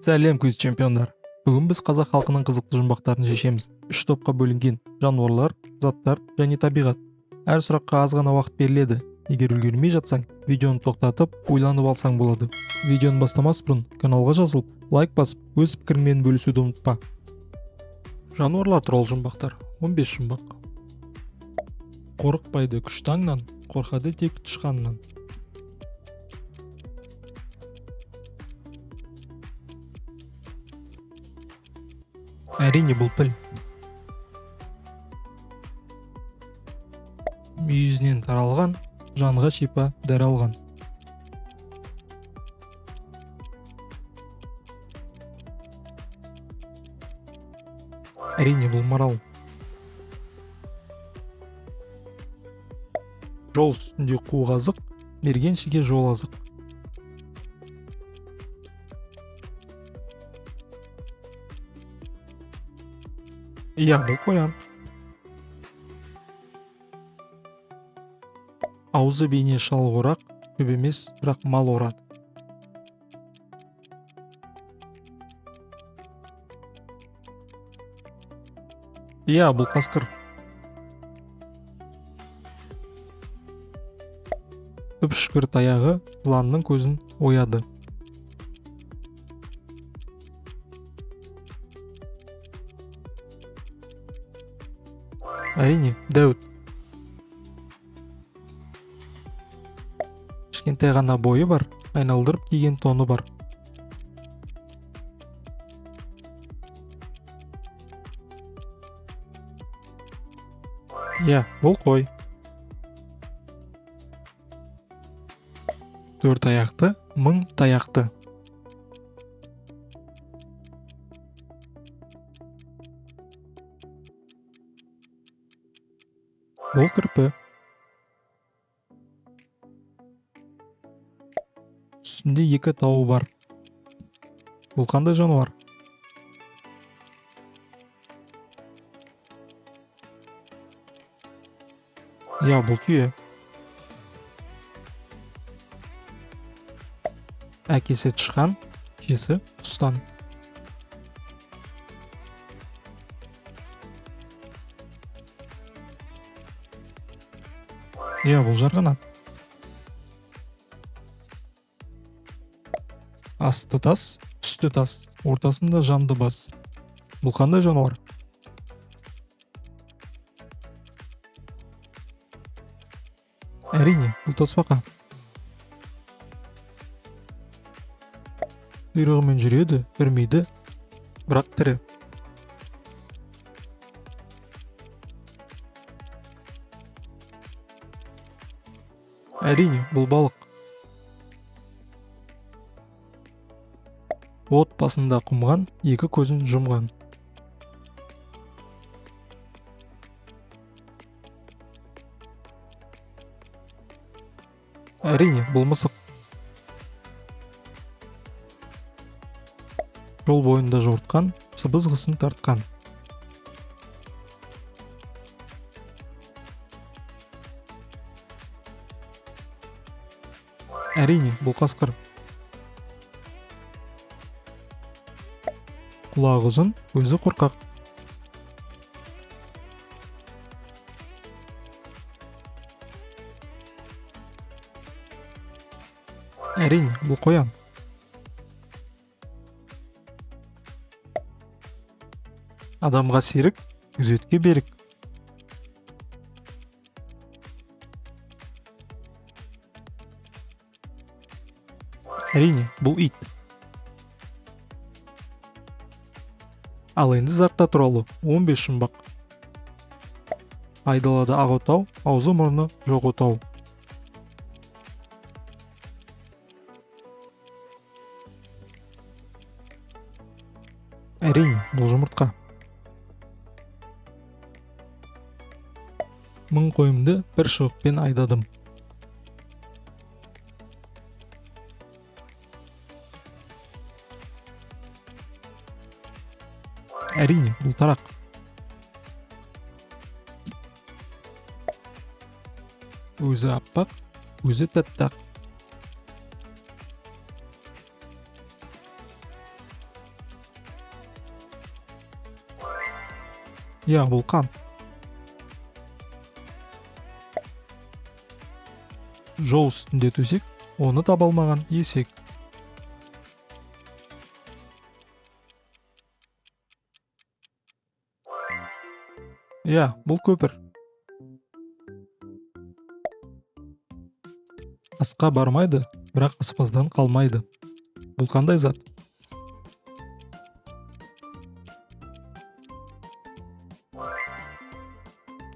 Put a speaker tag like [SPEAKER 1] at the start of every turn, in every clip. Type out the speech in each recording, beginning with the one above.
[SPEAKER 1] Сәлем күз чемпиондар. Бүгін біз қазақ халқының қызықты жұмбақтарын шешеміз. 3 топқа бөлінген: жануарлар, заттар және табиғат. Әр сұраққа аз ғана уақыт беріледі. Егер үлгермей жатсаң, видеоны тоқтатып, ойланып алсаң болады. Видеоны бастамас бұрын каналға жазылып, лайк басып, өз пікіріңмен бөлісуді ұмытпа. Жануарлар туралы жұмбақтар. 15 жұмбақ. Қорықпайды күшті аңнан, қорқады тек тышқаннан. Әрине бұл піл. Мүйізінен таралған, жанға шипа дәрі алған. Әрине бұл марал. Жол үстінде қуғазық, мергеншіге жол азық. Иә, бұл қоян. Аузы бейне шал орақ, көп емес, бірақ мал орады. Иә, бұл қасқыр. Үп-шүкір таяғы жыланның көзін ояды. Әрине, Дәуіт. Кішкентай ғана бойы бар, айналдырып киген тоны бар. Иә, бұл қой. 4 аяқты, 1000 таяқты. Бұл кірпі. Үстінде 2 тауы бар. Бұл қандай жануар? Иә, бұл түйе. Әкесі тышқан, шешесі құстан. Иә, бұл жарғанат. Асты тас, үсті тас, ортасында жанды бас. Бұл қандай жануар? Әрине, бұл тасбақа. Құйрығымен жүреді, үрмейді, бірақ тірі. Әрине, бұл балық. От басында құмған, 2 көзін жұмған. Әрине, бұл мысық. Жол бойында жортқан, сыбызғысын тартқан. Әрине, бұл қасқыр. Құлағы ұзын, өзі қорқақ. Әрине, бұл қоян. Адамға серік, күзетке берік. Әрине, бұл ит. Ал енді заттар туралы 15 жұмбақ. Айдалада ақ отау, аузы мұрны жоқ отау. Әрине, бұл жұмыртқа. 1000 қойымды бір шығықпен айдадым. Әрине, бұл тарақ. Өзі аппақ, өзі тәттақ. Иә, вулкан. Жол үстінде төсек, оны таба алмаған есек. Иә, бұл көпір. Асқа бармайды, бірақ аспаздан қалмайды. Бұл қандай зат?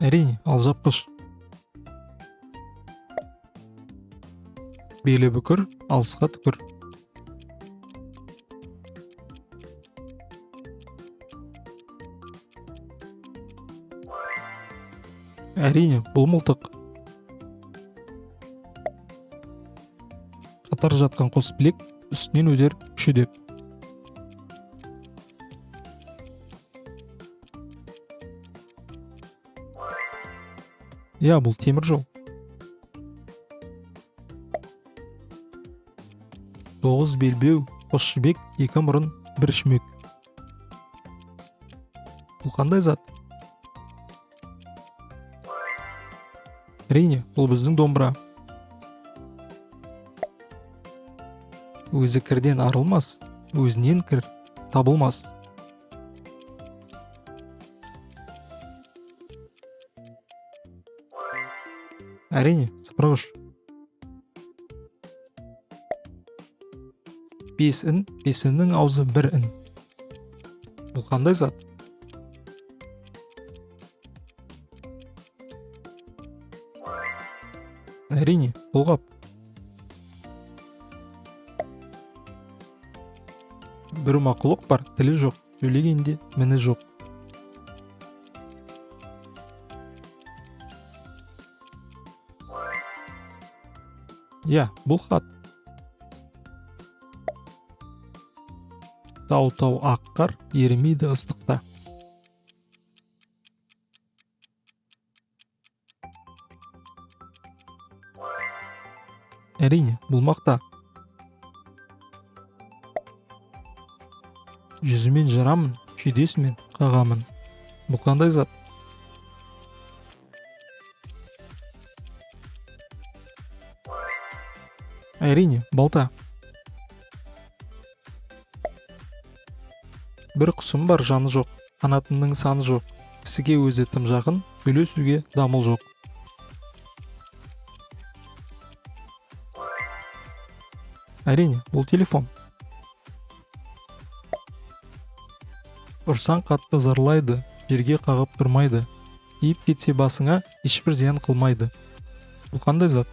[SPEAKER 1] Әрине, алжапқыш. Белі бүкір, алысқа түкір. Әрине, бұл мылтық. Қатар жатқан қос білек үстінен өтер үшідеп. Иә, бұл темір жол. 9 белбеу, қос жібек, 2 мұрын, 1 шүмек. Бұл қандай зат? Әрине, бұл біздің домбыра. Өзі кірден арылмас, өзінен кір табылмас. Әрине, сыпырғыш. 5 ін, 5-інің аузы 1 ін. Бұл қандай зат? Әрине, қолғап. Бір мақұлық бар, тілі жоқ, сөйлегенде міні жоқ. Иә, бұл хат. Тау-тау ақ қар, ерімейді ыстықта. Әрине, бұл мақта. Жүзімен жарамын, шүйдесімен қағамын. Бұл қандай зат? Әрине, балта. Бір құсым бар, жаны жоқ, қанатының саны жоқ. Кісіге өзі тым жақын, сөйлесуге дамыл жоқ. Әрине, бұл телефон. Ұрсаң қатты зарлайды, жерге қағып тұрмайды. Тиіп кетсе басыңа, ешбір зиян қылмайды. Бұл қандай зат?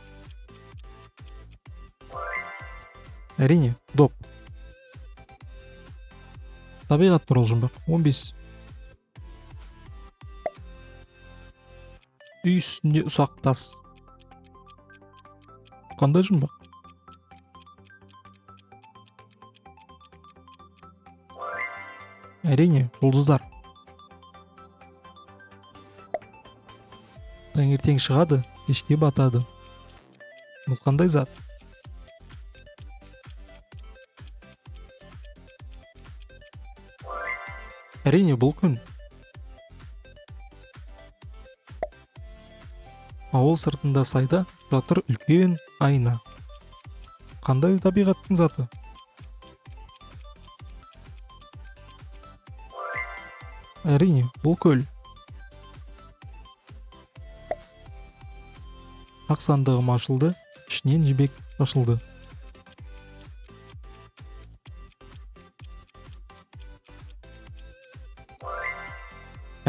[SPEAKER 1] Әрине, доп. Табиғат туралы жұмбақ 15. Үй үстінде ұсақ тас. Қандай жұмбақ? Әрине, жұлдыздар. Таңертең шығады, кешке батады. Бұл қандай зат? Әрине, бұл күн. Ауыл сыртында сайда жатыр үлкен айна. Қандай табиғаттың заты? Әрине, бұл көл. Ақ сандығым ашылды, ішінен жібек шашылды.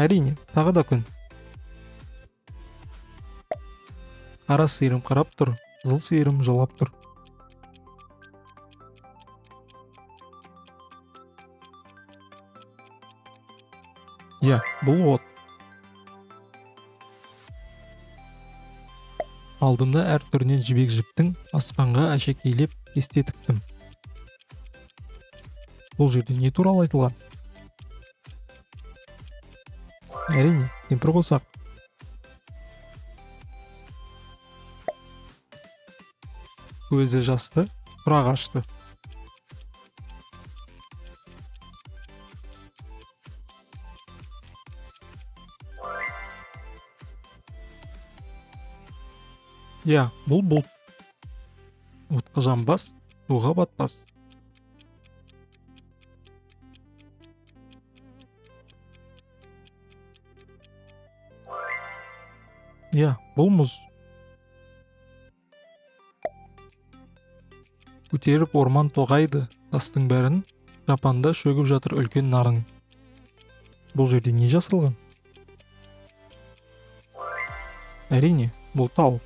[SPEAKER 1] Әрине, тағы да күн. Қара сиырым қарап тұр, қызыл сиырым жалап тұр. Иә, бұл от. Алдымда әр түрінен жібек жіптің, аспанға әшекейлеп кесте тіктім. Бұл жерде не туралы айтылған? Әрине, кемпір қосақ. Көзі жасты, құрақ ашты. Иә, бұл бұлт. Отқа жанбас, суға батпас. Иә, бұл мұз. Көтеріп орман тоғайды, тастың бәрін, жапанда шөгіп жатыр үлкен нарың. Бұл жерде не жасалған? Әрине, бұл тау.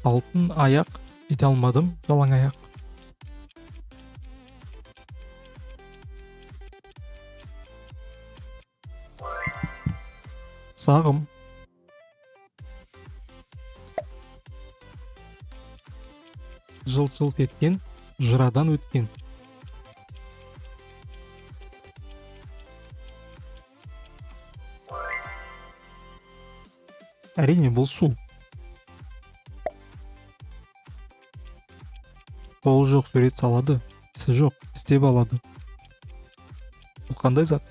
[SPEAKER 1] Алтын аяқ, жете алмадым, жалаң аяқ. Сағым. Жылт-жылт еткен, жырадан өткен. Әрине, бұл су. Қолы жоқ сурет салады, ісі жоқ, істеп алады. Бұл қандай зат?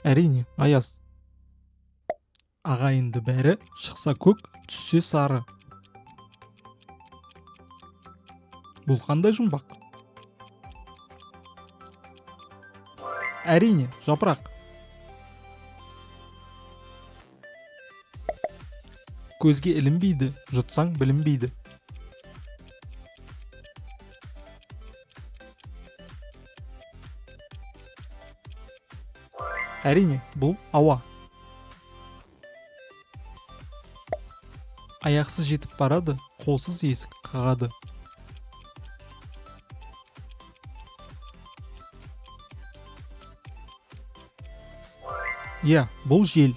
[SPEAKER 1] Әрине, аяз. Ағайынды бәрі шықса көк, түссе сары. Бұл қандай жұмбақ? Әрине, жапырақ. Көзге ілінбейді, жұтсаң білінбейді. Әрине, бұл ауа. Аяқсыз жетіп барады, қолсыз есік қағады. Иә, бұл жел.